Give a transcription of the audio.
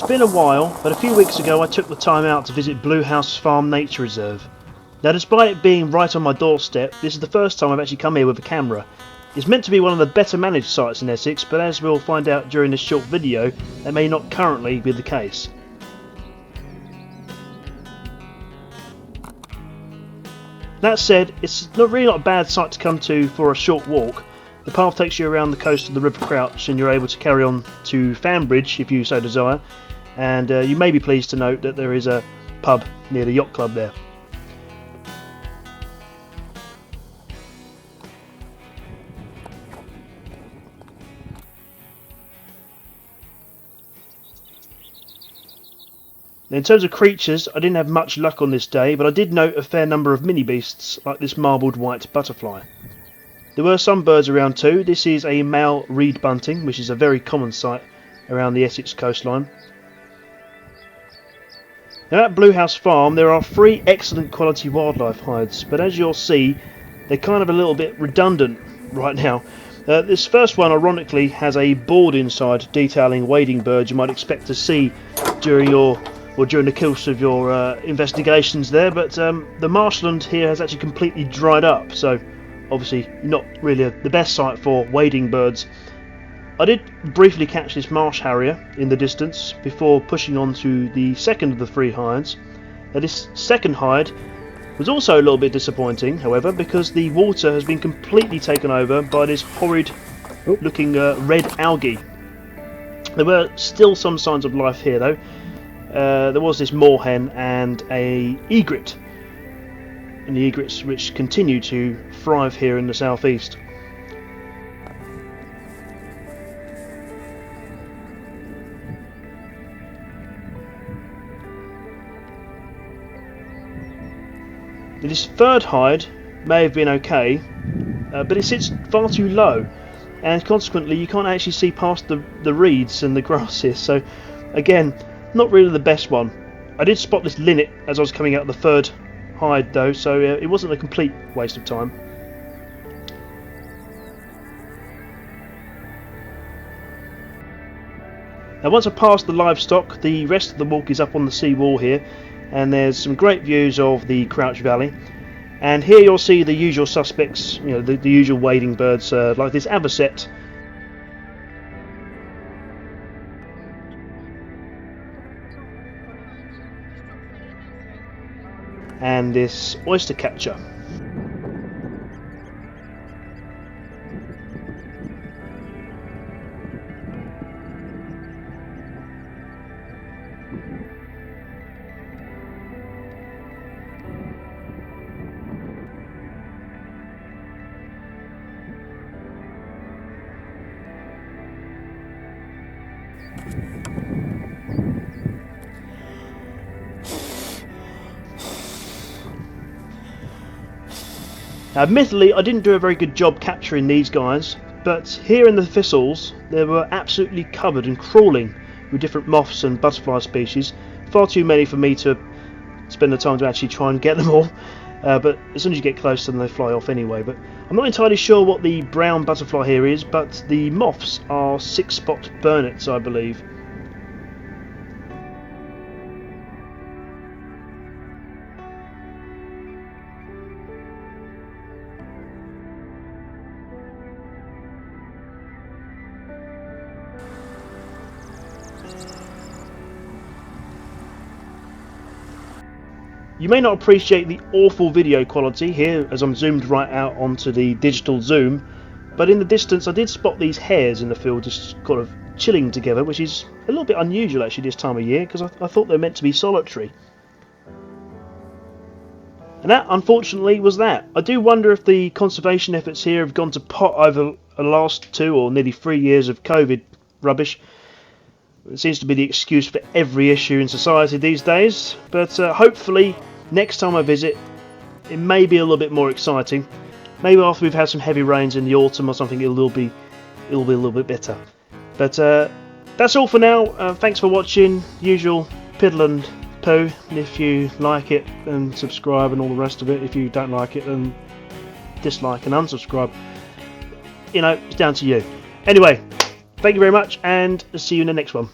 It's been a while, but a few weeks ago I took the time out to visit Blue House Farm Nature Reserve. Now, despite it being right on my doorstep, this is the first time I've actually come here with a camera. It's meant to be one of the better managed sites in Essex, but as we'll find out during this short video, that may not currently be the case. That said, it's really not a bad site to come to for a short walk. The path takes you around the coast of the River Crouch and you're able to carry on to Fambridge if you so desire, and you may be pleased to note that there is a pub near the yacht club there. In terms of creatures, I didn't have much luck on this day, but I did note a fair number of mini beasts like this marbled white butterfly. There were some birds around too. This is a male reed bunting, which is a very common sight around the Essex coastline. Now at Blue House Farm there are 3 excellent quality wildlife hides, but as you'll see they're kind of a little bit redundant right now. This first one ironically has a board inside detailing wading birds you might expect to see during the course of your investigations there, but the marshland here has actually completely dried up, so obviously not really the best site for wading birds. I did briefly catch this marsh harrier in the distance before pushing on to the second of the 3 hides. Now this second hide was also a little bit disappointing, however, because the water has been completely taken over by this horrid looking red algae. There were still some signs of life here though. There was this moorhen and a egret, and the egrets which continue to thrive here in the southeast. This third hide may have been okay, but it sits far too low, and consequently you can't actually see past the reeds and the grass here, so again, not really the best one. I did spot this linnet as I was coming out of the third hide though, so it wasn't a complete waste of time. Now once I passed the livestock, the rest of the walk is up on the sea wall here, and there's some great views of the Crouch Valley, and here you'll see the usual suspects, you know, the usual wading birds like this avocet, and this oyster catcher. Now, admittedly, I didn't do a very good job capturing these guys, but here in the thistles they were absolutely covered and crawling with different moths and butterfly species. Far too many for me to spend the time to actually try and get them all, but as soon as you get close to them they fly off anyway. But I'm not entirely sure what the brown butterfly here is, but the moths are 6-spot burnets, I believe. You may not appreciate the awful video quality here as I'm zoomed right out onto the digital zoom, but in the distance I did spot these hares in the field just kind of chilling together, which is a little bit unusual actually this time of year, because I thought they were meant to be solitary. And that unfortunately was that. I do wonder if the conservation efforts here have gone to pot over the last 2 or nearly 3 years of COVID rubbish. It seems to be the excuse for every issue in society these days, but hopefully next time I visit it may be a little bit more exciting. Maybe after we've had some heavy rains in the autumn or something it'll be a little bit better. But that's all for now. Thanks for watching. Usual piddle and poo. If you like it, then subscribe and all the rest of it. If you don't like it, then dislike and unsubscribe. You know, it's down to you. Anyway, thank you very much, and see you in the next one.